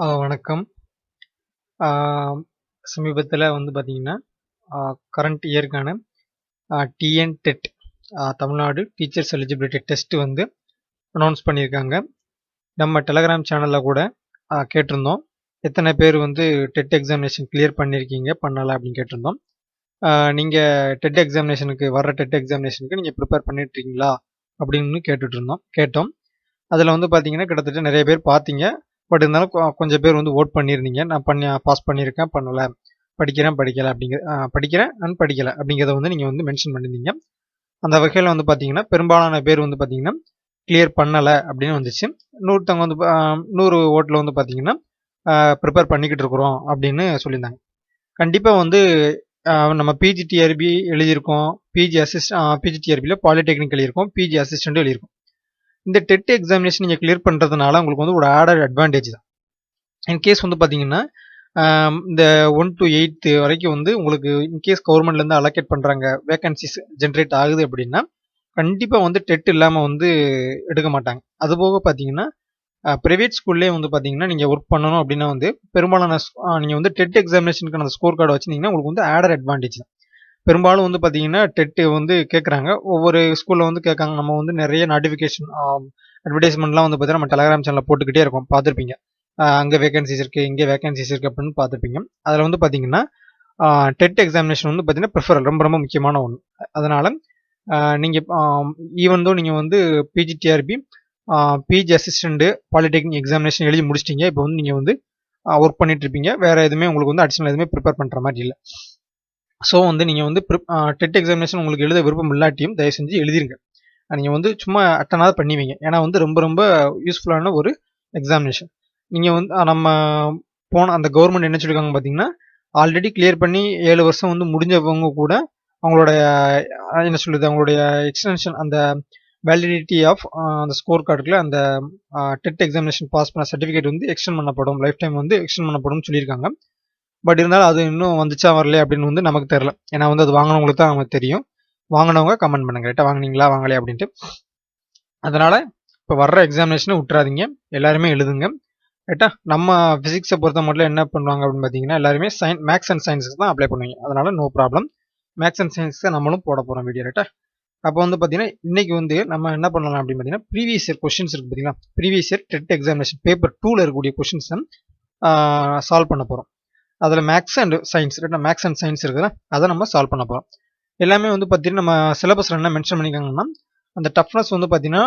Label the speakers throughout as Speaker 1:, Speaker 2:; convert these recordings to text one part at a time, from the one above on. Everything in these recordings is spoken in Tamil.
Speaker 1: வணக்கம். ஆ சமீபத்தில வந்து பார்த்தீங்கன்னா, கரண்ட் இயர்க்கான TN TET Tamil Nadu teachers eligibility test வந்து அனௌன்ஸ் பண்ணியிருக்காங்க. நம்ம டெலகிராம் சேனல்ல கூட கேட்டிருந்தோம். எத்தனை பேர் வந்து டெட் எக்ஸாமினேஷன் கிளியர் பண்ணியிருக்கீங்க, பண்ணல அப்படின்னு கேட்டிருந்தோம். நீங்க டெட் எக்ஸாமினேஷனுக்கு வர்ற டெட் எக்ஸாமினேஷனுக்கு நீங்க ப்ரிப்பேர் பண்ணிட்டு இருக்கீங்களா அப்படின்னு கேட்டோம். அதில் வந்து பார்த்தீங்கன்னா கிட்டத்தட்ட நிறைய பேர் பார்த்தீங்க. பட் இருந்தாலும் கொஞ்சம் பேர் வந்து ஓட் பண்ணியிருந்தீங்க. நான் பாஸ் பண்ணியிருக்கேன், பண்ணலை, படிக்கிறேன் படிக்கலை படிக்கிறேன் அண்ட் படிக்கலை அப்படிங்கிறத வந்து நீங்கள் வந்து மென்ஷன் பண்ணியிருந்தீங்க. அந்த வகையில் வந்து பார்த்தீங்கன்னா பெரும்பாலான பேர் வந்து பார்த்தீங்கன்னா கிளியர் பண்ணலை அப்படின்னு வந்துச்சு. இன்னொருத்தவங்க வந்து 100 ஓட்டில் வந்து பார்த்தீங்கன்னா ப்ரிப்பேர் பண்ணிக்கிட்டு இருக்கிறோம் அப்படின்னு சொல்லியிருந்தாங்க. கண்டிப்பாக வந்து நம்ம பிஜிடிஆர்பி எழுதியிருக்கோம், பிஜிடிஆர்பியில் பாலிடெக்னிக் எழுதியிருக்கோம், பிஜி அசிஸ்டண்ட்டும் எழுதியிருக்கோம். இந்த டெட் எக்ஸாமினேஷன் நீங்கள் கிளியர் பண்ணுறதுனால உங்களுக்கு வந்து ஒரு ஆடட் அட்வான்டேஜ் தான். இன்கேஸ் வந்து பார்த்தீங்கன்னா இந்த 1 to 8 வரைக்கும் வந்து உங்களுக்கு இன்கேஸ் கவர்மெண்ட்லேருந்து அலோகேட் பண்ணுறாங்க, வேகன்சிஸ் ஜென்ரேட் ஆகுது அப்படின்னா கண்டிப்பாக வந்து டெட் இல்லாமல் வந்து எடுக்க மாட்டாங்க. அதுபோக பார்த்தீங்கன்னா ப்ரைவேட் ஸ்கூல்லேயே வந்து பார்த்தீங்கன்னா நீங்கள் ஒர்க் பண்ணணும் அப்படின்னா வந்து பெரும்பாலான நீங்கள் வந்து டெட் எக்ஸாமினேஷனுக்கான அந்த ஸ்கோர் கார்டு வச்சுருந்தீங்கன்னா உங்களுக்கு வந்து ஆடட் அட்வான்டேஜ் தான். பெரும்பாலும் வந்து பார்த்தீங்கன்னா டெட்டு வந்து கேட்குறாங்க, ஒவ்வொரு ஸ்கூலில் வந்து கேட்காங்க. நம்ம வந்து நிறைய நோட்டிஃபிகேஷன் அட்வர்டைஸ்மெண்ட்லாம் வந்து பார்த்தீங்கன்னா நம்ம டெலகிராம் சேனலில் போட்டுக்கிட்டே இருக்கோம், பார்த்துருப்பீங்க. அங்கே வேகன்சிஸ் இருக்குது, இங்கே வேகன்சிஸ் இருக்குது அப்படின்னு பார்த்துருப்பீங்க. அதில் வந்து பார்த்தீங்கன்னா டெட் எக்ஸாமினேஷன் வந்து பார்த்தீங்கன்னா ப்ரிஃபரல் ரொம்ப ரொம்ப முக்கியமான ஒன்று. அதனால் நீங்கள் ஈவன் தோ நீங்கள் வந்து PGTRB PG assistant polytechnic examination எழுதி முடிச்சிட்டிங்க. இப்போ வந்து நீங்கள் வந்து ஒர்க் பண்ணிட்டு இருப்பீங்க. வேறு எதுவுமே உங்களுக்கு வந்து அடிஷனல் எதுவுமே ப்ரிப்பேர் பண்ணுற மாதிரி இல்லை. ஸோ வந்து நீங்கள் வந்து டெட் எக்ஸாமினேஷன் உங்களுக்கு எழுத விருப்பம் இல்லாட்டியும் தயவு செஞ்சு எழுதிருங்க. நீங்கள் வந்து சும்மா அட்டனாவது பண்ணிவிங்க. ஏன்னா வந்து ரொம்ப ரொம்ப யூஸ்ஃபுல்லான ஒரு எக்ஸாமினேஷன். நீங்கள் வந்து நம்ம போன அந்த கவர்மெண்ட் என்ன சொல்லியிருக்காங்க பார்த்தீங்கன்னா, ஆல்ரெடி கிளியர் பண்ணி 7 வருஷம் வந்து முடிஞ்சவங்க கூட அவங்களுடைய என்ன சொல்லுது, அவங்களுடைய எக்ஸ்டென்ஷன் அந்த வேலிடிட்டி ஆஃப் அந்த ஸ்கோர் கார்டுக்குள்ள அந்த டெட் எக்ஸாமினேஷன் பாஸ் பண்ண சர்டிஃபிகேட் வந்து எக்ஸ்டெண்ட் பண்ணப்படும், லைஃப் டைம் வந்து எக்ஸ்டெண்ட் பண்ணப்படும் சொல்லியிருக்காங்க. பட் இருந்தாலும் அது இன்னும் வந்துச்சா வரலையா அப்படின்னு வந்து நமக்கு தெரியல. ஏன்னா வந்து அது வாங்கினவங்களுக்கு தான் நமக்கு தெரியும். வாங்கினவங்க கமெண்ட் பண்ணுங்க, ரைட்டா, வாங்கினீங்களா வாங்கலையா அப்படின்ட்டு. அதனால இப்போ வர்ற எக்ஸாமினேஷனை விட்டுறாதீங்க, எல்லாருமே எழுதுங்க, ரைட்டா. நம்ம ஃபிசிக்ஸை பொறுத்த மட்டும் என்ன பண்ணுவாங்க அப்படின்னு பார்த்தீங்கன்னா எல்லாருமே மேக்ஸ் அண்ட் சயின்ஸுக்கு தான் அப்ளை பண்ணுவீங்க. அதனால நோ ப்ராப்ளம், மேக்ஸ் அண்ட் சயின்ஸுக்கு நம்மளும் போட போகிறோம் வீடியோ, ரைட்டா. அப்போ வந்து பார்த்தீங்கன்னா இன்னைக்கு வந்து நம்ம என்ன பண்ணலாம் அப்படின்னு பார்த்தீங்கன்னா ப்ரீவியஸ் இயர் கொஸ்டின்ஸ் இருக்குது பார்த்தீங்களா, previous year TET examination paper 2ல் இருக்கக்கூடிய கொஸ்டின்ஸை சால்வ் பண்ண போகிறோம். அதில் maths and science, maths and science இருக்குதுன்னா அதை நம்ம சால்வ் பண்ண போகிறோம். எல்லாமே வந்து பார்த்தீங்கன்னா நம்ம சிலபஸில் என்ன மென்ஷன் பண்ணியிருக்காங்கன்னா அந்த டஃப்னஸ் வந்து பார்த்தீங்கன்னா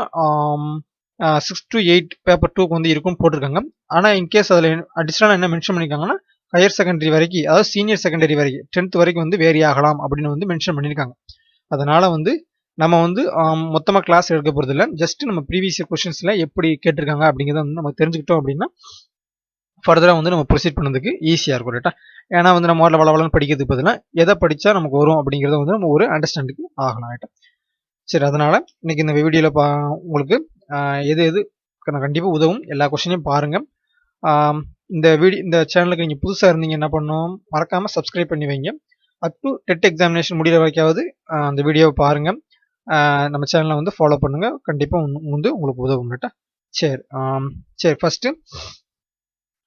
Speaker 1: 6 to 8 பேப்பர் 2க்கு வந்து இருக்கும்னு போட்டிருக்காங்க. ஆனால் இன்கேஸ் அதில் அடிஷ்னலாக என்ன மென்ஷன் பண்ணியிருக்காங்கன்னா ஹையர் செகண்டரி வரைக்கும், அதாவது சீனியர் செகண்டரி வரைக்கும் 10th வரைக்கும் வந்து வேரி ஆகலாம் அப்படின்னு வந்து மென்ஷன் பண்ணியிருக்காங்க. அதனால் வந்து நம்ம வந்து மொத்தமாக கிளாஸ் எடுக்க போகிறதில்ல, ஜஸ்ட் நம்ம ப்ரீவியஸ் இயர் கொஸ்டின்ஸில் எப்படி கேட்டிருக்காங்க அப்படிங்கிறத வந்து நம்ம தெரிஞ்சுக்கிட்டோம் அப்படின்னா ஃபர்தராக வந்து நம்ம ப்ரொசீட் பண்ணதுக்கு ஈஸியாக இருக்கும், ரைட்டா. ஏன்னா வந்து நம்ம முதல்ல வளவலன்னு படிக்கிறதுக்கு பதிலாக எதை படித்தா நமக்கு வரும் அப்படிங்கிறத வந்து நம்ம ஒரு அண்டர்ஸ்டாண்டுக்கு ஆகலாம், ரைட்டா. சரி, அதனால் இன்னைக்கு இந்த வீடியோவில் உங்களுக்கு எது எது கண்டிப்பாக உதவும் எல்லா கொஸ்டினையும் பாருங்கள். இந்த சேனலுக்கு நீங்கள் புதுசாக இருந்தீங்க என்ன பண்ணணும், மறக்காமல் சப்ஸ்கிரைப் பண்ணி வைங்க. அப் டு டெட் எக்ஸாமினேஷன் முடிகிற வரைக்காவது அந்த வீடியோவை பாருங்கள், நம்ம சேனலை வந்து ஃபாலோ பண்ணுங்கள். கண்டிப்பாக வந்து உங்களுக்கு உதவும், ரைட்டா. சரி ஃபஸ்ட்டு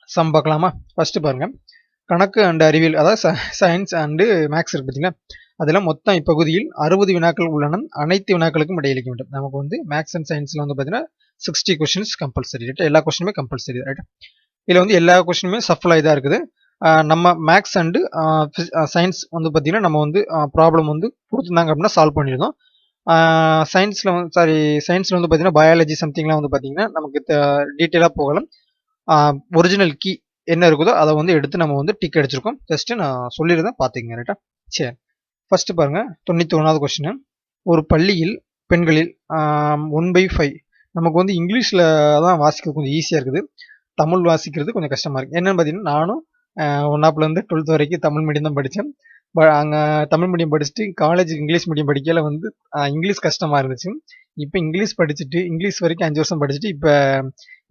Speaker 1: சம் பார்க்கலாமா. ஃபர்ஸ்ட் பாருங்க, கணக்கு அண்ட் அறிவியல், அதாவது சயின்ஸ் அண்டு மேக்ஸ் இருக்கு பார்த்தீங்களா, அதில் மொத்தம் இப்பகுதியில் 60 வினாக்கள் உள்ளன. அனைத்து வினாக்களுக்கும் விடையளிக்க வேண்டும். நமக்கு வந்து மேக்ஸ் அண்ட் சயின்ஸில் வந்து பார்த்தீங்கன்னா 60 கொஸ்டின்ஸ் கம்பல்சரி, ரைட். எல்லா கொஸ்டினுமே கம்பல்சரி, ரைட். இதில் வந்து எல்லா கொஸ்டினுமே சஃபலாக இதாக இருக்குது. நம்ம மேக்ஸ் அண்டு சயின்ஸ் வந்து பார்த்தீங்கன்னா நம்ம வந்து ப்ராப்ளம் வந்து கொடுத்துருந்தாங்க அப்படின்னா சால்வ் பண்ணியிருந்தோம். சயின்ஸில் வந்து பார்த்தீங்கன்னா பயாலஜி சம்திங்லாம் வந்து பார்த்தீங்கன்னா நமக்கு டீட்டெயிலாக போகலாம். ஒரிஜினல் கீ என்ன இருக்குதோ அதை வந்து எடுத்து நம்ம வந்து டிக் அடிச்சிருக்கோம். ஜஸ்ட் நான் சொல்லியிருந்தேன், பார்த்துக்கங்க, ரைட்டா. சரி, ஃபர்ஸ்ட் பாருங்க, 91வது கொஸ்டின். ஒரு பள்ளியில் பெண்களில் 1/5, நமக்கு வந்து இங்கிலீஷில் தான் வாசிக்கிறது கொஞ்சம் ஈஸியாக இருக்குது, தமிழ் வாசிக்கிறது கொஞ்சம் கஷ்டமாக இருக்குது. என்னென்னு பார்த்தீங்கன்னா நானும் 1ஆப்லேருந்து 12th வரைக்கும் தமிழ் மீடியம் தான் படித்தேன். அங்கே தமிழ் மீடியம் படிச்சுட்டு காலேஜுக்கு இங்கிலீஷ் மீடியம் படிக்கல வந்து இங்கிலீஷ் கஷ்டமாக இருந்துச்சு. இப்போ இங்கிலீஷ் படிச்சுட்டு இங்கிலீஷ் வரைக்கும் 5 வருஷம் படிச்சுட்டு இப்போ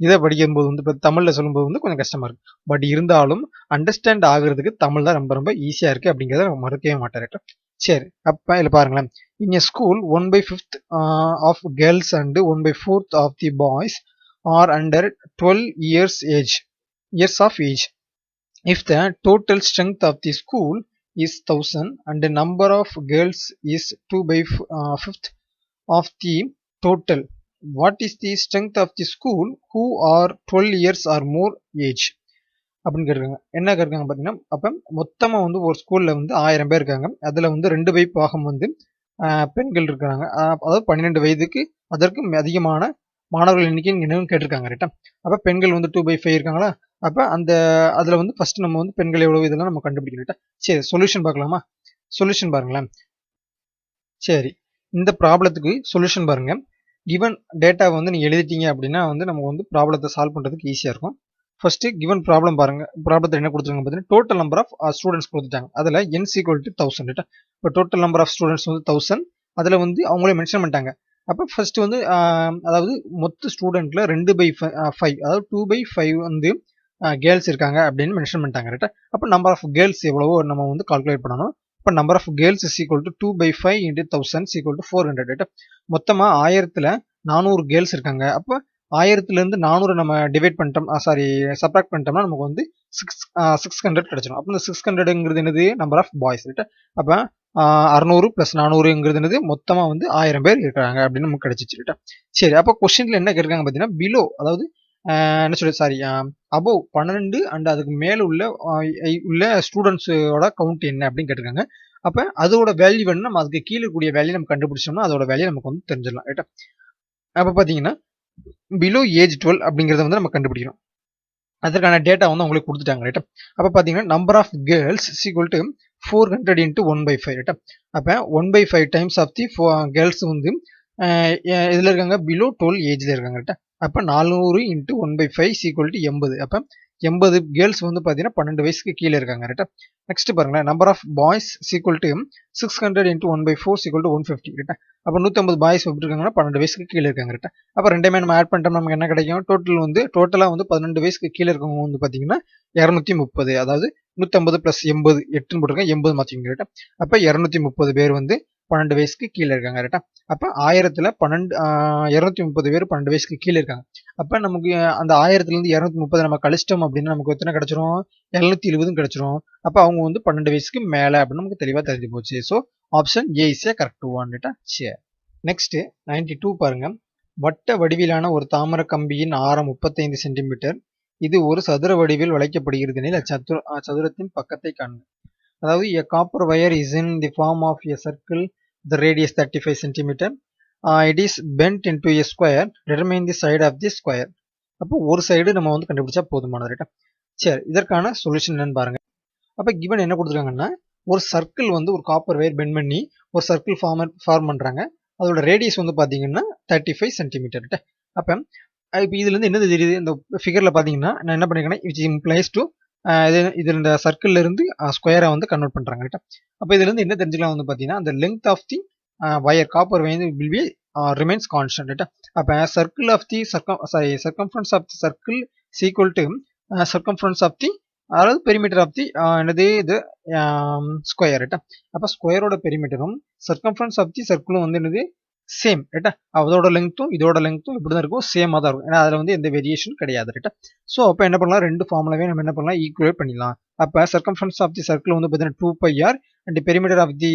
Speaker 1: இதை படிக்கும்போது வந்து இப்போ தமிழில் சொல்லும்போது வந்து கொஞ்சம் கஷ்டமாக இருக்குது. பட் இருந்தாலும் அண்டர்ஸ்டாண்ட் ஆகுறதுக்கு தமிழ் தான் ரொம்ப ரொம்ப ஈஸியாக இருக்குது அப்படிங்கிறத நம்ம மறக்கவே மாட்டேன். சரி, அப்போ இதில் பாருங்களேன். In school 1/5 of girls and 1/4 of the boys are under 12 years age. years of age. If the total strength of the school is 1000 and the number of girls is 2 by 5th of the total, what is the strength of the school who are 12 years or more age? அப்படின்னு கேட்டிருக்காங்க. என்ன கேட்குறாங்க பார்த்தீங்கன்னா, அப்போ மொத்தமாக வந்து ஒரு ஸ்கூலில் வந்து 1000 பேர் இருக்காங்க. அதில் வந்து 2 பை பாகம் வந்து பெண்கள் இருக்கிறாங்க. அதாவது 12 வயதுக்கு அதற்கும் அதிகமான மாணவர்கள் எண்ணிக்கை என்னன்னு கேட்டிருக்காங்க. ரைட்டா? அப்போ பெண்கள் வந்து 2/5 இருக்காங்களா? அப்போ அந்த அதில் வந்து ஃபர்ஸ்ட் நம்ம வந்து பெண்கள் எவ்வளவு இதெல்லாம் நம்ம கண்டுபிடிக்கணும். ரைட்டா? சரி, சொல்யூஷன் பார்க்கலாமா? சொல்யூஷன் பாருங்களேன். சரி, இந்த ப்ராப்ளத்துக்கு சொல்யூஷன் பாருங்க. கிவன் டேட்டா வந்து நீங்கள் எழுதிட்டீங்க அப்படின்னா வந்து நம்ம வந்து ப்ராப்ளத்தை சால்வ் பண்ணுறதுக்கு ஈஸியாக இருக்கும். ஃபர்ஸ்ட் கிவன் ப்ராப்ளம் பாருங்க. ப்ராப்ளத்தில் என்ன கொடுத்துருக்காங்க பார்த்தீங்கன்னா, டோட்டல் நம்பர் ஆஃப் ஸ்டூடெண்ட்ஸ் கொடுத்துட்டாங்க. அதில் n = 1000. ரைட்டா? இப்போ டோட்டல் நம்பர் ஆஃப் ஸ்டூடெண்ட்ஸ் வந்து 1000. அதில் வந்து அவங்களே மென்ஷன் பண்ணிட்டாங்க. அப்போ ஃபர்ஸ்ட் வந்து அதாவது மொத்த ஸ்டூடெண்ட்ல 2/5 அதாவது 2/5 வந்து கேர்ள்ஸ் இருக்காங்க அப்படின்னு மென்ஷன் பண்ணிட்டாங்க. ரைட்டா? அப்போ நம்பர் ஆஃப் கேர்ள்ஸ் எவ்வளவோ நம்ம வந்து கால்குலேட் பண்ணணும். இப்போ number of girls is equal to 2/5 into 1000 = 400. ரைட்டா? மொத்தமாக 1000ல் 400 கேர்ள்ஸ் இருக்காங்க. அப்போ 1000லேருந்து 400 நம்ம டிவைட் பண்ணிட்டோம், சப்ராக்ட் பண்ணிட்டோம்னா நமக்கு வந்து 600 கிடைச்சிடும். அப்போ இந்த 600ங்கிறது என்னது? Number of boys. ரைட்டா? அப்போ 600 + 400ங்கிறது என்னது? மொத்தமாக வந்து 1000 பேர் இருக்காங்க அப்படின்னு நமக்கு கிடைச்சிச்சு. ரைட்டா? சரி, அப்போ கொஸ்டின்ல என்ன கேட்குறாங்க பார்த்தீங்கன்னா, பிலோ அதாவது என்ன சொல்றது அபோவ் 12 அண்ட் அதுக்கு மேல உள்ள ஸ்டூடெண்ட்ஸோட கவுண்ட் என்ன அப்படின்னு கேட்டிருக்காங்க. அப்போ அதோட வேல்யூ வேணும், நம்ம அதுக்கு கீழே கூடிய வேல்யூ நம்ம கண்டுபிடிச்சோம்னா அதோட வேல்யூ நமக்கு வந்து தெரிஞ்சிடலாம். ரைட்டா? அப்போ பார்த்தீங்கன்னா பிலோ ஏஜ் 12 அப்படிங்கிறத வந்து நம்ம கண்டுபிடிக்கணும். அதற்கான டேட்டா வந்து உங்களுக்கு கொடுத்துட்டாங்க. ரைட்டா? அப்போ பார்த்தீங்கன்னா number of girls is equal to 400 into 1/5. ரைட்டா? அப்போ 1/5 டைம்ஸ் ஆஃப் தி கேர்ள்ஸ் வந்து இதில் இருக்காங்க, பிலோ 12 ஏஜில் இருக்காங்க. ரைட்டா? அப்போ 400 into 1/5 = 80. அப்போ 80 கேர்ள்ஸ் வந்து பார்த்தீங்கன்னா 12 வயசுக்கு கீழே இருக்காங்க. ரைட்டா? நெக்ஸ்ட் பாருங்களேன், number of boys is equal to 600 into 1/4 = 150. ரைட்டா? அப்போ 150 பாய்ஸ் எப்படி இருக்காங்கன்னா 12 வயசுக்கு கீழே இருக்காங்க. ரைட்டா? அப்போ ரெண்டுமே நம்ம ஆட் பண்ணிட்டோம், நமக்கு என்ன கிடைக்கும்? டோட்டலாக வந்து 12 வயசுக்கு கீழே இருக்கவங்க வந்து பார்த்தீங்கன்னா 230. அதாவது 150 + 80 8ன்னு போட்டிருக்கேன், 80 மாற்றிங்க. ரைட்டா? அப்போ 230 பேர் வந்து 12 வயசுக்கு கீழே இருக்காங்க. ரைட்டா? அப்போ 1000ல் 230 பேர் 12 வயசுக்கு கீழே இருக்காங்க. அப்போ நமக்கு அந்த 1000லேருந்து 230 நம்ம கழிச்சிட்டோம் அப்படின்னா நமக்கு எத்தனை கிடைச்சிரும்? 770 கிடைச்சிரும். அப்போ அவங்க வந்து 12 வயசுக்கு மேலே அப்படின்னு நமக்கு தெளிவாக தெரிஞ்சு போச்சு. So option A is correct one. ரைட்டா? சரி, நெக்ஸ்ட் 92 பாருங்க. வட்ட வடிவிலான ஒரு தாமர கம்பியின் ஆரம் 35 சென்டிமீட்டர். இது ஒரு சதுர வடிவில் வளைக்கப்படுகிறது எனில் சதுரத்தின் பக்கத்தை காண்க. அதாவது a copper wire is in the form of a circle, the radius 35 centimeter. It is bent into a square. Determine the side of the square. அப்போ ஒரு சைடு நம்ம வந்து கண்டுபிடிச்சா போதுமானது. ரைட்டா? சரி, இதற்கான சொல்யூஷன் என்னன்னு பாருங்க. அப்போ கிவன் என்ன கொடுத்துருக்காங்கன்னா, ஒரு சர்க்கிள் வந்து ஒரு காப்பர் வயர் பெண்ட் பண்ணி ஒரு சர்க்கிள் ஃபார்ம் பண்ணுறாங்க. அதோட ரேடியஸ் வந்து பார்த்தீங்கன்னா 35 சென்டிமீட்டர். ரைட்டா? அப்போ இப்போ இதுலேருந்து என்ன தெரியுது? இந்த ஃபிகரில் பார்த்தீங்கன்னா நான் என்ன பண்ணிருக்கேன்னா, which implies to இது இந்த சர்க்கிள்ல இருந்து ஸ்கொயரை வந்து கன்வெர்ட் பண்றாங்க. ரைட்டா? அப்போ இதுல இருந்து என்ன தெரிஞ்சுக்கலாம் வந்து பாத்தீங்கன்னா, அந்த length of the wire copper வந்து will be remains constant. ரைட்டா? அப்போ circle of the circumference of the circle is equal to circumference of the அதாவது பெரிமீட்டர் ஆஃப் தி என்னது இது ஸ்கொயர். ரைட்டா? அப்போ ஸ்கொயரோட பெரிமீட்டரும் சர்க்கம்ஃபரன்ஸ் ஆஃப் தி சர்க்கிளும் வந்து என்னது சேம். ரைட்டா? அதோட லெங்க்த்தும் இதோட லெங்க்த்தும் இப்படி தான் இருக்கும், சேமாக தான் இருக்கும். ஏன்னா அதில் வந்து எந்த வேரியேஷன் கிடையாது. ரைட்டா? ஸோ அப்போ என்ன பண்ணலாம், ரெண்டு ஃபார்முலாவே நம்ம என்ன பண்ணலாம், ஈக்குவேட் பண்ணிடலாம். அப்போ சர்க்கம்ஃபரன்ஸ் ஆஃப் தி சர்க்கிள் வந்து பார்த்தீங்கன்னா 2πr and perimeter of the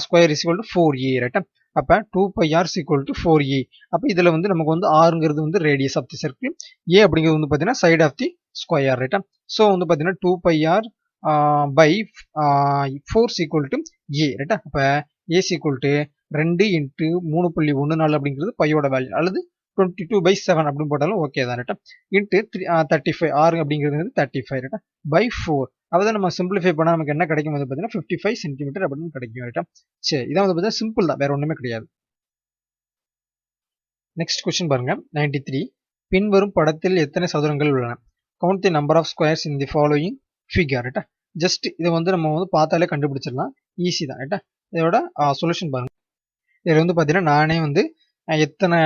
Speaker 1: square is equal to 4a. ரைட்டா? அப்போ 2πr is equal to 4a. அப்போ இதில் வந்து நமக்கு வந்து ஆறுங்கிறது வந்து ரேடியஸ் ஆஃப் தி சர்க்கிள், ஏ அப்படிங்கிறது வந்து பார்த்தீங்கன்னா சைட் ஆஃப் தி ஸ்கொயர். ரைட்டா? ஸோ வந்து பார்த்தீங்கன்னா 2πr by 4 is equal to a. ரைட்டா? அப்போ a is equal to 2 into 3.14 அப்படிங்கிறது பையோட வேல்யூ, அல்லது 22/7 அப்படின்னு போட்டாலும் ஓகே தான். ரைட்டா? இன்ட்டு 35 ஆறு அப்படிங்கிறது 35. ரைட்டா? பை 4. அதை நம்ம சிம்பிளிஃபை பண்ணால் நமக்கு என்ன கிடைக்கும் வந்து பார்த்தீங்கன்னா 55 சென்டிமீட்டர் அப்படின்னு கிடைக்கும். ரைட்டா? சரி, இதான் வந்து பார்த்தீங்கன்னா சிம்பிள் தான், வேற ஒன்றுமே கிடையாது. நெக்ஸ்ட் கொஸ்டின் பாருங்க, 93. பின்வரும் படத்தில் எத்தனை சதுரங்கள் உள்ளன? Count the number of squares in the following figure. ரைட்டா? ஜஸ்ட் இதை வந்து நம்ம வந்து பார்த்தாலே கண்டுபிடிச்சிடலாம், ஈஸி தான். ரைட்டா? இதோட சொல்யூஷன் பாருங்க. இதில் வந்து பார்த்தீங்கன்னா நானே வந்து எத்தனை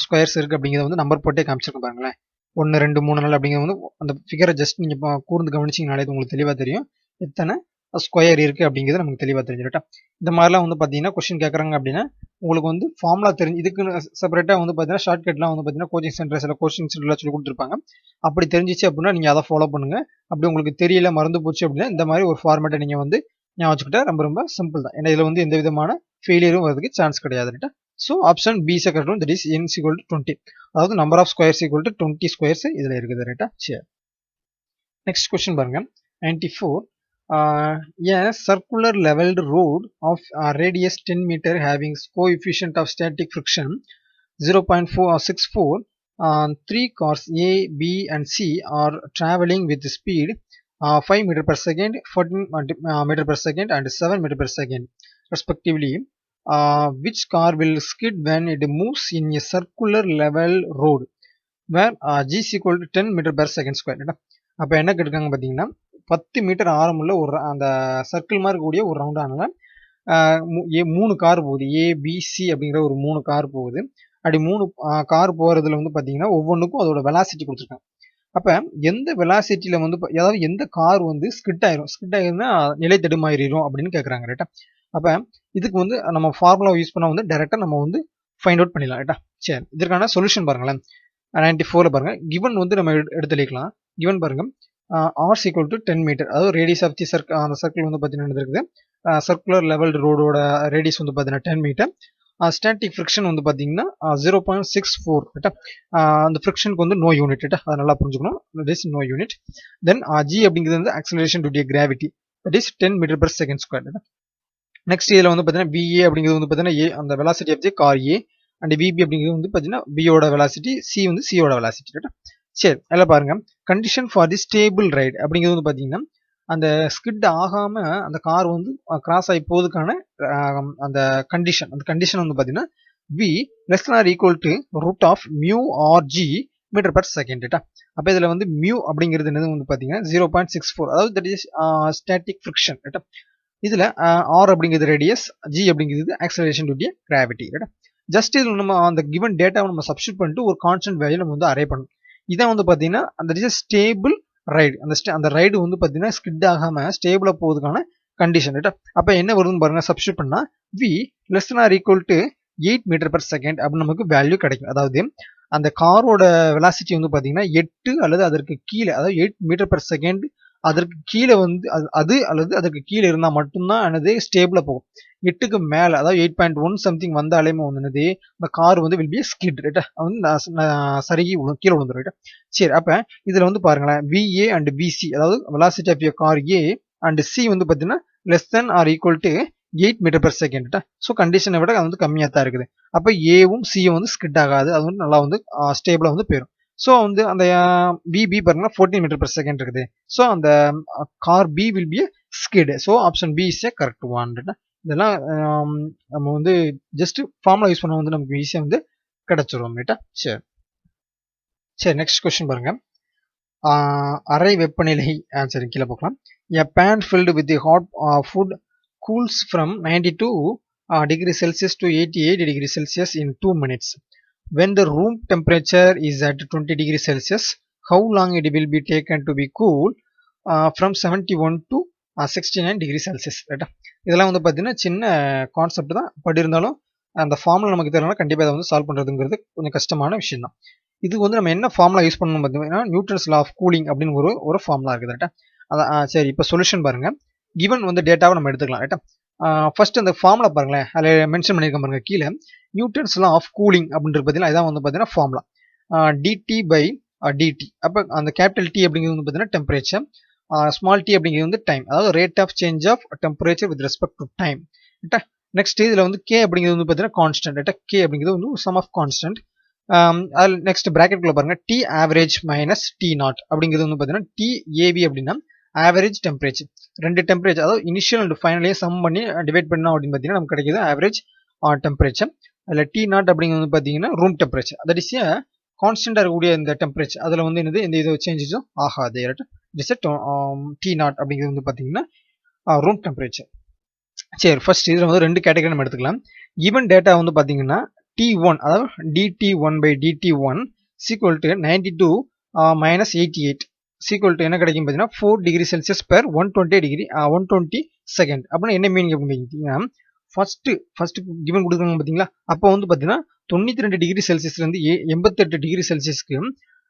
Speaker 1: ஸ்கொயர்ஸ் இருக்குது அப்படிங்கிறத வந்து நம்பர் போட்டே காமிச்சிருக்கேன் பாருங்களேன். 1 2 3 4 அப்படிங்கிறது வந்து அந்த ஃபிகரை ஜஸ்ட் நீங்கள் கூர்ந்து கவனிச்சிங்கனாலே உங்களுக்கு தெளிவாக தெரியும் எத்தனை ஸ்கொயர் இருக்குது அப்படிங்கிறது நமக்கு தெளிவாக தெரிஞ்சிருட்டா. இந்த மாதிரிலாம் வந்து பார்த்தீங்கன்னா கொஸ்டின் கேட்குறாங்க அப்படின்னா உங்களுக்கு வந்து ஃபார்முலா தெரிஞ்சு இதுக்குன்னு செப்பரேட்டாக வந்து பார்த்தீங்கன்னா ஷார்ட்கட்லாம் வந்து பார்த்தீங்கன்னா கோச்சிங் சென்டர் சில கோச்சிங் சென்டர்லாம் சொல்லி கொடுத்துருப்பாங்க. அப்படி தெரிஞ்சிச்சு அப்படின்னா நீங்கள் அதை ஃபாலோ பண்ணுங்கள். அப்படி உங்களுக்கு தெரியல மறந்து போச்சு அப்படின்னா இந்த மாதிரி ஒரு ஃபார்மேட்டை நீங்கள் வந்து ஞாபகம் வச்சுக்கிட்டா ரொம்ப ரொம்ப சிம்பிள் தான். ஏன்னா இதில் வந்து எந்த விதமான ஃபெயிலியரும் வரதுக்கு சான்ஸ் கிடையாதுட்டா. So option B correct one, that is n = 20. அதாவது நம்பர் ஆஃப் ஸ்கொயர்ஸ் = 20 ஸ்கொயர்ஸ் இதில் இருக்குது ரைட்டா. சரி, நெக்ஸ்ட் கொஸ்டின் பாருங்க 94. A circular leveled road of radius 10 meter having coefficient of static friction 0.464. 3 cars A, B and C are traveling with speed 5 meter per second, 14 meter per second and 7 meter per second respectively. Which car will skid when it moves in a circular level road where G is equal to 10 meter per second square. அப்போ என்ன கேட்டிருக்காங்க பார்த்தீங்கன்னா 10 மீட்டர் ஆரமுள்ள ஒரு அந்த சர்க்கிள் மாதிரி கூடிய ஒரு ரவுண்டான 3 கார் போகுது. ஏபிசி அப்படிங்கிற ஒரு 3 கார் போகுது. அப்படி 3 கார் போகிறதுல வந்து பார்த்தீங்கன்னா ஒவ்வொன்றுக்கும் அதோட வெலாசிட்டி கொடுத்துருக்காங்க. அப்போ எந்த வெலாசிட்டியில் வந்து அதாவது எந்த கார் வந்து ஸ்கிட் ஆயிரும்னா நிலை தடுமாறிடும் அப்படின்னு கேட்குறாங்க ரைட்டா. அப்போ இதுக்கு வந்து நம்ம ஃபார்முலா யூஸ் பண்ணால் வந்து டைரெக்டாக நம்ம வந்து ஃபைண்ட் அவுட் பண்ணிடலாம் ரைட்டா. சரி, இதற்கான சொல்யூஷன் பாருங்களேன். 94 பாருங்க, கிவன் வந்து நம்ம எடுத்துக்கலாம். கிவன் பாருங்க r equal to 10 மீட்டர், அதாவது ரேடியஸ் ஆஃப் தி சர்க்கிள், அந்த சர்க்கிள் வந்து பார்த்தீங்கன்னா இருக்குது சர்க்குலர் லெவல் ரோடோட ரேடியஸ் வந்து பார்த்தீங்கன்னா 10 மீட்டர். ஸ்டாட்டிக் ஃப்ரிக்ஷன் வந்து பார்த்தீங்கன்னா 0.64 ரைட்டா. அந்த ஃப்ரிக்ஷனுக்கு வந்து நோ யூனிட் ரைட்டா, அதை நல்லா புரிஞ்சுக்கணும். That is no unit. Then g அப்படிங்கிறது வந்து acceleration due to gravity, that is 10 metre per second square ரைட்டா. நெக்ஸ்ட் இதில் வந்து பார்த்தீங்கன்னா VA அப்படிங்கிறது வந்து பார்த்தீங்கன்னா A அந்த velocity of the car A and VB அப்படிங்கிறது வந்து பார்த்தீங்கன்னா பியோட வெலாசிட்டி, C வந்து சியோட வெலாசிட்டி ரைட்டா. சரி, அதில் பாருங்க condition for the stable right அப்படிங்கிறது வந்து பார்த்தீங்கன்னா அந்த ஸ்கிட் ஆகாம அந்த கார் வந்து கிராஸ் ஆகி போவதுக்கான அந்த கண்டிஷன் வந்து பார்த்தீங்கன்னா V less than or equal to root of mu or G metre per second ரைட்டா. அப்போ இதில் வந்து மியூ அப்படிங்கிறது என்னது வந்து பார்த்தீங்கன்னா 0.64, அதாவது தட் இஸ் ஸ்டாட்டிக் ஃப்ரிக்ஷன் ரைட்டா. இதில் ஆர் அப்படிங்கிறது ரேடியஸ், ஜி அப்படிங்கிறது ஆக்சலரேஷன் டியூ டு கிராவிட்டி ரைட்டா. ஜஸ்ட் இதில் நம்ம அந்த கிவன் டேட்டாவை நம்ம சப்ஸ்டியூட் பண்ணிட்டு ஒரு கான்ஸ்டன்ட் வேல்யூ நம்ம வந்து அரே பண்ணணும். இதான் வந்து பார்த்தீங்கன்னா அந்த ஸ்டேபிள் ரைடு, அந்த ரைடு வந்து பார்த்தீங்கன்னா ஸ்கிட் ஆகாம ஸ்டேபிளாக போவதுக்கான கண்டிஷன் ரைட்டா. அப்போ என்ன வருதுன்னு பாருங்க, சப்ஸ்டியூட் பண்ணால் V less than or equal to 8 metre per second அப்படின்னு நமக்கு வேல்யூ கிடைக்கும். அதாவது அந்த காரோட வெலாசிட்டி வந்து பார்த்தீங்கன்னா 8 அல்லது அதற்கு கீழே, அதாவது 8 மீட்டர் per செகண்ட் அதற்கு கீழே வந்து அது அல்லது அதற்கு கீழே இருந்தால் மட்டும்தான் என்னது ஸ்டேபிளாக போகும். 8க்கு மேலே, அதாவது 8.1 சம்திங் வந்தாலேமே வந்து இந்த கார் வந்து வில் பி ஸ்கிட் ரைட்டா, வந்து சருகி கீழே விழுந்துடும் ரைட்டா. சரி, அப்போ இதில் வந்து பாருங்களேன் VA அண்ட் BC, அதாவது velocity of your car A and C வந்து பார்த்தீங்கன்னா less than or equal to 8 metre per second ரைட்டா. ஸோ கண்டிஷனை விட அது வந்து கம்மியாக தான் இருக்குது. அப்போ ஏவும் சியும் வந்து ஸ்கிட் ஆகாது, அது வந்து நல்லா வந்து ஸ்டேபிளாக வந்து போயிடும். ஸோ வந்து அந்த VB பாருங்கன்னா 14 மீட்டர் per செகண்ட் இருக்குது. ஸோ அந்த car B will be skid. So option B is correct one ரைட்டா. இதெல்லாம் நம்ம வந்து ஜஸ்ட் ஃபார்முலா யூஸ் பண்ண வந்து நமக்கு ஈஸியாக வந்து கிடைச்சிரும் ரைட்டா. சரி, நெக்ஸ்ட் கொஸ்டின் பாருங்க. அறை வெப்பநிலை ஆன்சர் கீழே பார்க்கலாம். A pan filled with the hot food cools from 92 degrees Celsius to 88 degrees Celsius in 2 minutes. When the room temperature is at 20 degrees Celsius, how long it will be taken to be cool from 71 to 69 degrees Celsius ரைட்டா. இதெல்லாம் வந்து பார்த்தீங்கன்னா சின்ன கான்செப்ட் தான், பட் இருந்தாலும் அந்த ஃபார்முலா நமக்கு தெரியலனா கண்டிப்பாக அதை வந்து சால்வ் பண்ணுறதுங்கிறது கொஞ்சம் கஷ்டமான விஷயம் தான். இது வந்து நம்ம என்ன ஃபார்முலா யூஸ் பண்ணணும் பார்த்தீங்கன்னா நியூட்டன்ஸ் லா ஆஃப் கூலிங் அப்படின்னு ஒரு ஃபார்முலா இருக்குது ரைட்டா. அதான் சரி, இப்போ சொல்யூஷன் பாருங்க. கிவன் வந்து டேட்டாவை நம்ம எடுத்துக்கலாம் ரைட்டா. ஃபர்ஸ்ட் அந்த ஃபார்முலா பாருங்களேன், அதில் மென்ஷன் பண்ணியிருக்க பாருங்க கீழே நியூட்டன்ஸ் லா ஆஃப் கூலிங் அப்படின்றது பார்த்தீங்கன்னா இதான் வந்து பார்த்தீங்கன்னா ஃபார்முலா dt by dt. அப்போ அந்த கேபிட்டல் T அப்படிங்கிறது வந்து பார்த்தீங்கன்னா டெம்பரேச்சர், ஸ்மால் t அப்படிங்கிறது வந்து டைம், அதாவது rate of change of temperature with respect to time ரைட்டா. நெக்ஸ்ட் இதில் வந்து K அப்படிங்கிறது வந்து பார்த்தீங்கன்னா கான்ஸ்டன்ட் ரைட்டா. K அப்படிங்கிறது வந்து சம் ஆஃப் கான்ஸ்டன்ட். அதில் நெக்ஸ்ட் ப்ராக்கெட்குள்ள பாருங்க T average minus T not அப்படிங்கிறது வந்து பார்த்தீங்கன்னா TAV அப்படின்னா ஆவரேஜ் டெம்பரேச்சர். ரெண்டு டெம்பரேச்சர், அதாவது இனிஷியல் அண்ட் ஃபைனலையே சம் பண்ணி டிவைட் பண்ணோம் அப்படின்னு பார்த்தீங்கன்னா நமக்கு கிடைக்கிது ஆவரேஜ் டெம்பரேச்சர். அதில் T நாட் அப்படிங்கிறது வந்து பார்த்தீங்கன்னா ரூம் டெம்பரேச்சர், தட் இஸ் கான்ஸ்டன்டாக இருக்கக்கூடிய இந்த டெம்பரேச்சர், அதில் வந்து என்னது எந்த இது சேஞ்சஸும் ஆகாது ரைட்டா. இட்ஸ் T நாட் அப்படிங்கிறது வந்து பார்த்தீங்கன்னா ரூம் டெம்பரேச்சர். சரி, ஃபர்ஸ்ட் இதில் வந்து ரெண்டு கேட்டகரி நம்ம எடுத்துக்கலாம். கிவன் டேட்டா வந்து பார்த்தீங்கன்னா T1, அதாவது dt1 by dt1 is equal to 92 minus 88. Sequel to என்ன கிடைக்கும் பார்த்தீங்கன்னா 4 degree Celsius per 120 degree 120 second அப்படின்னு என்ன மீனிங் அப்படின்னு பார்த்தீங்கன்னா ஃபர்ஸ்ட் கிவன் கொடுக்குறாங்க பார்த்தீங்களா அப்போ வந்து பார்த்தீங்கன்னா 92 டிகிரி செல்சியஸ்லேருந்து 88 டிகிரி செல்சியஸ்க்கு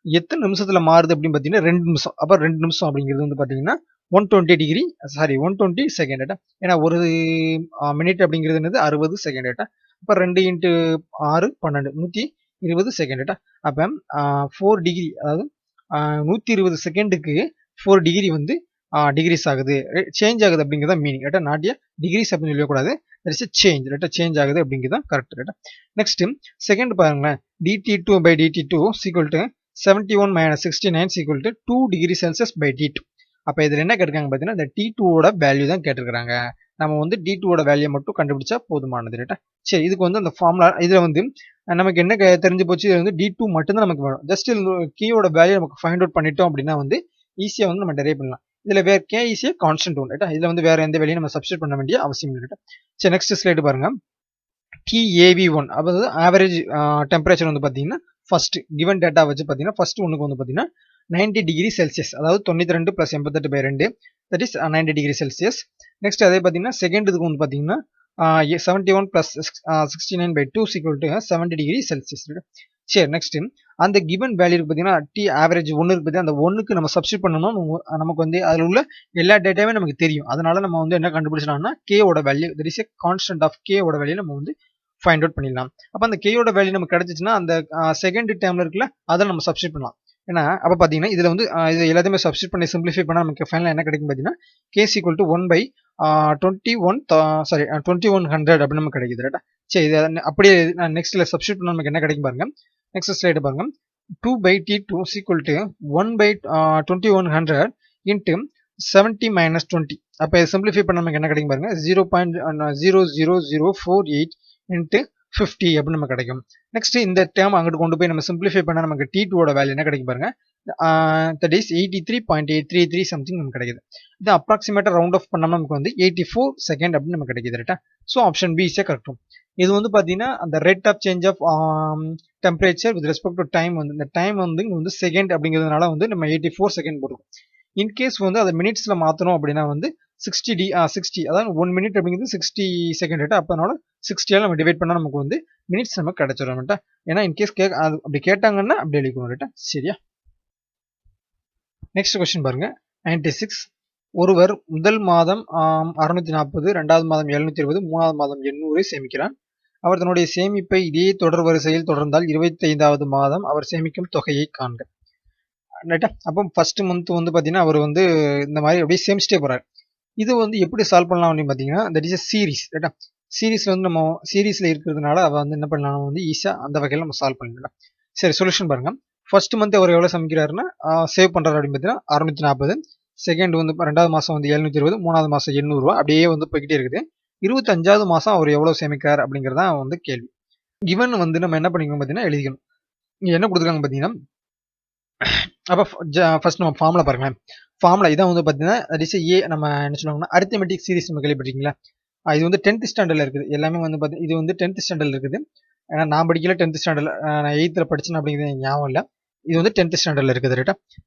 Speaker 1: எத்தனை நிமிஷத்தில் மாறுது அப்படின்னு பார்த்தீங்கன்னா 2 நிமிஷம். அப்போ 2 நிமிஷம் அப்படிங்கிறது வந்து பார்த்தீங்கன்னா 120 செகண்ட். ஏன்னா ஒரு மினிட் அப்படிங்கிறது என்னது 60 செகண்ட். அப்போ 2 × 6 12 120 செகண்ட். அப்போ 4 டிகிரி அதாவது 120 செகண்டுக்கு 4 டிகிரி வந்து டிகிரிஸ் ஆகுது, சேஞ்ச் ஆகுது அப்படிங்கிறத மீனிங். நாட் ஏ டிகிரிஸ் அப்படின்னு சொல்லக்கூடாது, சேஞ்ச் ஆகுது அப்படிங்கிறது கரெக்ட். நெக்ஸ்ட் செகண்ட் பாருங்களேன், dt2/dt2 equal to 71 - 69 equal to 2 degree Celsius by d2. அப்போ இதில் என்ன கேட்டிருக்காங்க பார்த்தீங்கன்னா இந்த t2ஓட வேல்யூ தான் கேட்டிருக்காங்க. நம்ம வந்து d2ஓட வேல்யூ மட்டும் கண்டுபிடிச்சா போதுமானது. சரி, இதுக்கு வந்து அந்த ஃபார்முலா இதில் வந்து நமக்கு என்ன தெரிஞ்சு போச்சு, இது வந்து d2 மட்டும்தான் நமக்கு வேணும். ஜஸ்ட் கீயோட வேல்யூ நமக்கு ஃபைண்ட் அவுட் பண்ணிட்டோம் அப்படின்னா வந்து ஈஸியாக வந்து நம்ம டெரைவ் பண்ணலாம். இதில் வேற கே ஈஸியாக கான்ஸ்டன்ட் ஒன்று. இதில் வந்து வேற எந்த வேலையும் நம்ம சப்ஸ்டிட் பண்ண வேண்டிய அவசியம் இல்லை. சரி, நெக்ஸ்ட் ஸ்லைடு பாருங்க. TAV1 அதாவது ஆவரேஜ் டெம்பரேச்சர் வந்து பார்த்தீங்கன்னா ஃபர்ஸ்ட் கிவன் டேட்டா வச்சு பார்த்தீங்கன்னா ஃபர்ஸ்ட் ஒன்றுக்கு வந்து பார்த்தீங்கன்னா 90 டிகிரி செல்சியஸ், அதாவது 92 + 88/2 that is 90 degree Celsius. Next அதே பார்த்தீங்கன்னா செகண்ட் இதுக்கு வந்து பார்த்தீங்கன்னா 71 + 69/2 ஈக்குவல் டு 70 டிகிரி செல்சியஸ். சரி, நெக்ஸ்ட் அந்த கிவன் வேல்யூ பார்த்தீங்கன்னா டி ஆவரேஜ் ஒன்று இருக்கு பார்த்தீங்கன்னா அந்த ஒன்றுக்கு நம்ம சப்ஸ்டிட் பண்ணணும். நமக்கு வந்து அதில் உள்ள எல்லா டேட்டாவே நமக்கு தெரியும். அதனால நம்ம வந்து என்ன கண்டுபிடிச்சோம்னா கேவோட value that is a constant of கேவோட வேல்யூ நம்ம வந்து ஃபைண்ட் அவுட் பண்ணிடலாம். அப்போ அந்த கேயோட வேல்யூ நமக்கு கிடைச்சிச்சுன்னா அந்த செகண்ட் டேர்ம்ல இருக்குல்ல அதை நம்ம சப்ஸ்டிட் பண்ணலாம். ஏன்னா அப்போ பார்த்தீங்கன்னா இதில் வந்து இது எல்லாத்தையுமே சப்ஸ்டிட் பண்ணி சிம்பிளிஃபை பண்ணால் நமக்கு ஃபைனலாக என்ன கிடைக்கும் பார்த்தீங்கன்னா கேஸ் ஈக்குவல் டு 1/2100 அப்படின்னு நமக்கு கிடைக்குது. சரி, இது அப்படியே நெக்ஸ்ட்ல சப்ஸ்டிட் பண்ணால் நமக்கு என்ன கிடைக்கும் பாருங்க. நெக்ஸ்ட் ஸ்லைடு பாருங்க. 2/t2 equal to 1/2100 into 70 - 20. அப்போ இதை சிம்பிளிஃபை பண்ண நமக்கு என்ன கிடைக்கும் பாருங்க 0.00048 இன்ட்டு 50 அப்படின்னு நமக்கு கிடைக்கும். நெக்ஸ்ட் இந்த டேர்ம் அங்கிட்டு கொண்டு போய் நம்ம சிம்பிளிஃபை பண்ண நமக்கு t2ஓட வேல்யூ என்ன கிடைக்கும் பாருங்க தட் இஸ் 83.833 சம்திங் நமக்கு கிடைக்குது. இது அப்ராக்சிமேட்டா ரவுண்ட் ஆஃப் பண்ணாம நமக்கு வந்து 84 செகண்ட் அப்படின்னு நமக்கு கிடைக்குது. ஸோ ஆப்ஷன் பி இஸ் கரெக்டும். இது வந்து பார்த்தீங்கன்னா அந்த rate of change of temperature with respect to time வந்து இந்த டைம் வந்து செகண்ட் அப்படிங்கிறதுனால வந்து நம்ம 84 செகண்ட் போடுறோம். இன்கேஸ் வந்து அதை மினிட்ஸ்ல மாற்றணும் அப்படின்னா வந்து 60 அதாவது 1 மினிட் அப்படிங்கிறது 60 செகண்ட். அப்பனால 60 நம்ம டிவைட் பண்ணால் நமக்கு வந்து மினிட்ஸ் நமக்கு கிடைச்சிடும். ஏன்னா இன்கேஸ் அப்படி கேட்டாங்கன்னா அப்படி எழுதிக்கணும். சரியா? நெக்ஸ்ட் கொஸ்டின் பாருங்க. 96 ஒருவர் முதல் மாதம் 640, 2வது மாதம் 720, 3வது மாதம் 800 சேமிக்கிறார். அவர் தன்னுடைய சேமிப்பை இதே தொடர் வரிசையில் தொடர்ந்தால் 25வது மாதம் அவர் சேமிக்கும் தொகையை காண்க. அப்போ ஃபர்ஸ்ட் மந்த் வந்து பார்த்தீங்கன்னா அவர் வந்து இந்த மாதிரி அப்படியே சேமிச்சிட்டே போறாரு. இது வந்து எப்படி சால்வ் பண்ணலாம் அப்படின்னு பார்த்தீங்கன்னா தட் இஸ் சீரீஸ். சீரீஸ்ல வந்து நம்ம சீரீஸ்ல இருக்கிறதுனால அவ வந்து என்ன பண்ணலாம் வந்து ஈஸியா அந்த வகையில் நம்ம சால்வ் பண்ணிடலாம். சரி, சொல்யூஷன் பாருங்க. ஃபர்ஸ்ட் மந்த் அவர் எவ்வளவு சமைக்கிறாருன்னா சேவ் பண்றாரு அப்படின்னு பார்த்தீங்கன்னா 640. செகண்ட் வந்து 2வது மாசம் வந்து 720, 3வது மாசம் 800 ரூபா அப்படியே வந்து போய்கிட்டே இருக்குது. 25வது மாசம் அவர் எவ்வளவு சேமிக்கிறார் அப்படிங்கறதா வந்து கேள்வி. கிவன் வந்து நம்ம என்ன பண்ணிக்கணும் பார்த்தீங்கன்னா எழுதிக்கணும். இங்க என்ன கொடுத்துருக்காங்க பார்த்தீங்கன்னா அப்போ ஃபர்ஸ்ட் நம்ம ஃபார்முலா பாருங்களேன். ஃபார்முலா இதான் வந்து பார்த்தீங்கன்னா நம்ம என்ன சொல்லுவாங்கன்னா அரித்மெட்டிக் சீரிஸ் நம்ம கேள்விப்பட்டீங்களா? இது வந்து 10th ஸ்டாண்டர்ட்ல இருக்குது. எல்லாமே வந்து பார்த்தீங்கன்னா இது வந்து 10th ஸ்டாண்டர்ட்ல இருக்குது. ஏன்னா நான் படிக்கல 10th ஸ்டாண்டர்ட்ல, நான் 8th படிச்சேன் அப்படிங்கிறது ஞாபகம் இல்லை. இது வந்து 10th ஸ்டாண்டர்ட்ல இருக்குது.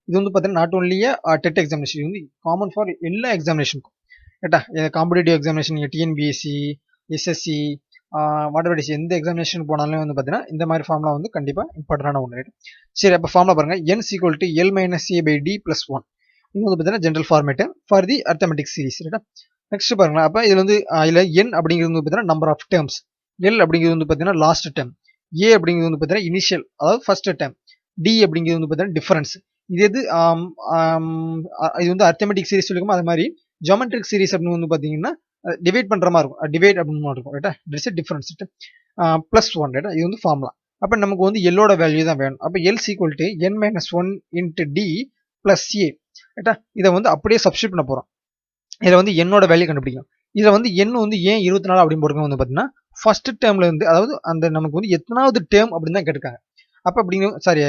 Speaker 1: இது வந்து பார்த்தீங்கன்னா நாட் ஒன்லியே டெட் எக்ஸாமினேஷன், இது வந்து காமன் ஃபார் எல்லா எக்ஸாமினேஷனுக்கும். காம்படிட்டிவ் எக்ஸாமினேஷன் டிஎன்பிஎஸ்சி, எஸ்எஸ்சி, வாட்டர் படிச்சு எந்த எக்ஸாமினேஷன் போனாலும் வந்து பார்த்தீங்கன்னா இந்த மாதிரி ஃபார்முலா வந்து கண்டிப்பாக இம்பார்ட்டன்டான ஒன்று. சரி, அப்போ ஃபார்முலா பாருங்க. n equal to L - A/D + 1. இது வந்து பார்த்தீங்கன்னா general format for the arithmetic series. Next பாருங்களா, அப்போ இதுல வந்து n அப்படிங்கிறது வந்து பார்த்தீங்கன்னா நம்பர் ஆஃப் டேர்ம்ஸ், L அப்படிங்கிறது வந்து பார்த்தீங்கன்னா லாஸ்ட் டேர்ம், A அப்படிங்கிறது வந்து பார்த்தீங்கன்னா இனிஷியல் அதாவது ஃபர்ஸ்ட் டேர்ம், D அப்படிங்கிறது வந்து பார்த்தீங்கன்னா டிஃபரன்ஸ். இது இது வந்து அரித்மெட்டிக் சீரிஸ் சொல்லிருக்கோம். அது மாதிரி ஜியோமெட்ரிக் சீரிஸ் அப்படின்னு வந்து பார்த்தீங்கன்னா டிவைட் பண்ற மாதிரி இருக்கும், டிவைட் அப்படின்னு இருக்கும். டிஃபரன்ஸ் +1. இது வந்து ஃபார்முலா. அப்போ நமக்கு வந்து எல்லோட வேல்யூ தான் வேணும். அப்போ L equal to n - 1 × D + A. இதை வந்து அப்படியே சப்ஸ்டிட் பண்ண போறோம். இதில் வந்து என்னோட வேல்யூ கண்டுபிடிக்கும். இதில் வந்து n வந்து ஏன் 24 அப்படின்னு போடுறது வந்து பார்த்தீங்கன்னா ஃபர்ஸ்ட் டேர்ம்ல இருந்து, அதாவது அந்த நமக்கு வந்து எத்தனாவது டேர்ம் அப்படின்னு தான் கேட்டிருக்காங்க. அப்போ அப்படிங்க சாரி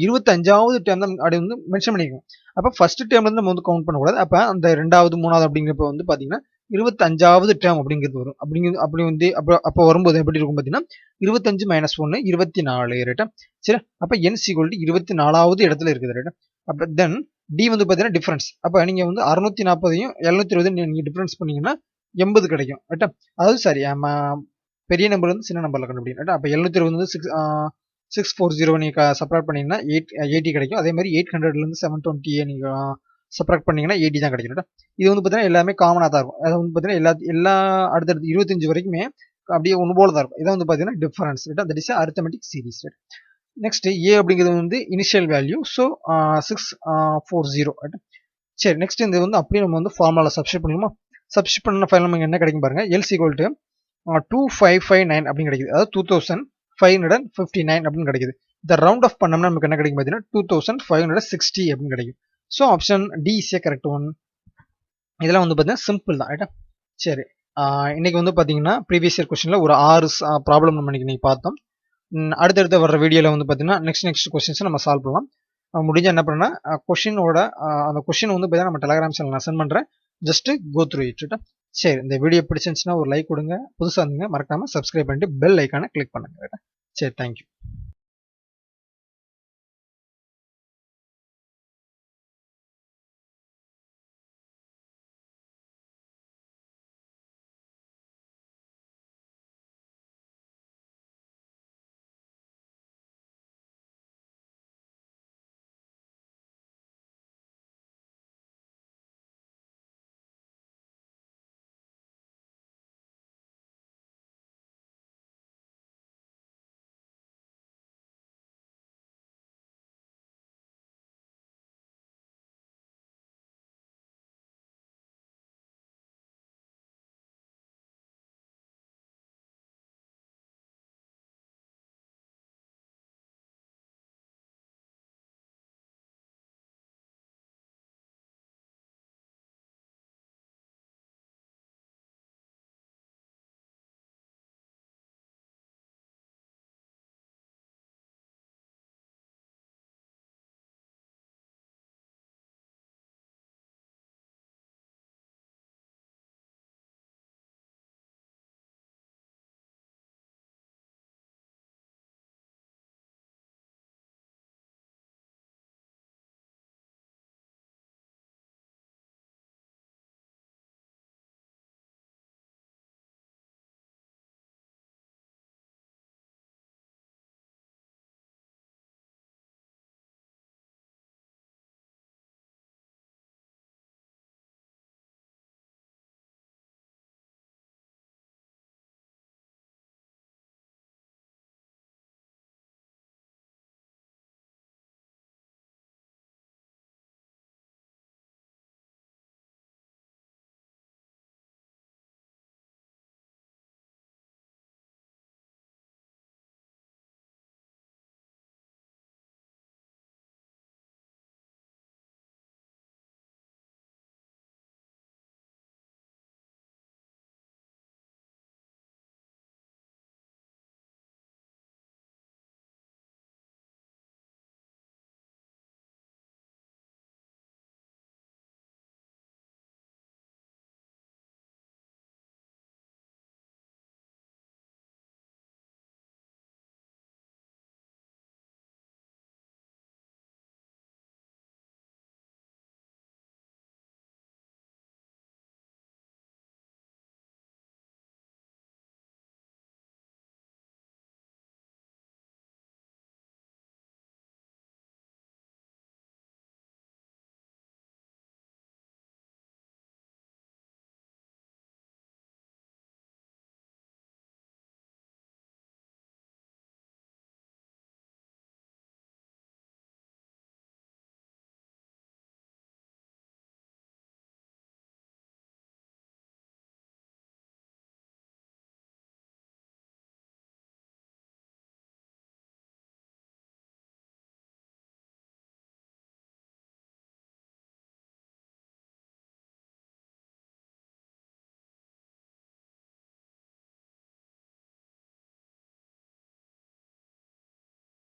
Speaker 1: 25வது டேர்ம் தான் அப்படி வந்து மென்ஷன் பண்ணிக்கணும். அப்போ ஃபர்ஸ்ட் டேர்ம்ல இருந்து நம்ம வந்து கவுண்ட் பண்ணக்கூடாது. அப்போ அந்த 2வது 3வது அப்படிங்கிறப்ப வந்து பார்த்தீங்கன்னா 25வது டேர்ம் அப்படிங்கிறது வரும். அப்படி வந்து அப்போ வரும்போது எப்படி இருக்கும் பார்த்தீங்கன்னா 25 - 1 24. சரி, அப்போ n ஈக்குவல் டு 24வது இடத்துல இருக்குது. அப்போ தென் டி வந்து பார்த்தீங்கன்னா டிஃபரன்ஸ். அப்போ நீங்கள் வந்து 640யும் 720 நீங்கள் டிஃபரன்ஸ் பண்ணீங்கன்னா 80 கிடைக்கும் ரைட்டா. அதாவது சரி பெரிய நம்பர் வந்து சின்ன நம்பரில் கண்டுபிடிக்கும் ரைட்டா. அப்போ 720 வந்து 640 நீங்கள் சப்ராக்ட் பண்ணீங்கன்னா 80 கிடைக்கும். அதே மாதிரி 800லேருந்து 720 நீங்கள் சப்ராக்ட் பண்ணீங்கன்னா 80 தான் கிடைக்கும் ரைட்டா. இது வந்து பார்த்தீங்கன்னா எல்லாமே காமனாக தான் இருக்கும். அது வந்து பார்த்தீங்கன்னா எல்லா அடுத்தடுத்து 25 வரைக்குமே அப்படியே ஒன்று போல தான் இருக்கும். இதான் வந்து பார்த்தீங்கன்னா டிஃபரன்ஸ் ரைட்டா. That is arithmetic series right. Next A அப்படிங்கிறது வந்து இனிஷியல் வேல்யூ. So 640 right. சரி நெக்ஸ்ட் இந்த வந்து அப்படியே நம்ம வந்து ஃபார்முலா சப்ஸ்டிட் பண்ணிடுமா. சப்ஸ்டிட் பண்ண ஃபைனல் நமக்கு என்ன கிடைக்கும் பாருங்க. எல் ஈக்குவல் டு 2559 அப்படின்னு கிடைக்குது. அதாவது 2559 அப்படின்னு கிடைக்குது. இந்த ரவுண்ட் ஆஃப் பண்ணோம்னா நமக்கு என்ன கிடைக்கும் பார்த்தீங்கன்னா 2560 அப்படின்னு கிடைக்கும். So option D is a correct one. இதெல்லாம் வந்து பார்த்தீங்கன்னா சிம்பிள் தான் ரைட்டா. சரி இன்னைக்கு வந்து பார்த்தீங்கன்னா ப்ரீவியஸ் இயர் கொஸ்டினில் ஒரு 6 ப்ராப்ளம் நம்ம இன்னைக்கு பார்த்தோம். அடுத்தடுத்த வர வீடியோவில் வந்து பார்த்தீங்கன்னா நெக்ஸ்ட் கொஸ்டின்ஸை நம்ம சால்வ் பண்ணலாம். முடிஞ்சா என்ன பண்ணா கொஸ்டினோட அந்த கொஸ்டின் வந்து பார்த்தீங்கன்னா நம்ம டெலிகிராம் சேனல் நான் சென்ட் பண்ணுறேன். ஜஸ்ட் கோ த்ரூ இட் ரைட்டா. சரி இந்த வீடியோ பிடிச்சிருந்துச்சுன்னா ஒரு லைக் கொடுங்க. புதுசாக இருந்தீங்க மறக்காமல் சப்ஸ்கிரைப் பண்ணிட்டு பெல் ஐக்கானை கிளிக் பண்ணுங்க ரைட்டா. சரி தேங்க்யூ.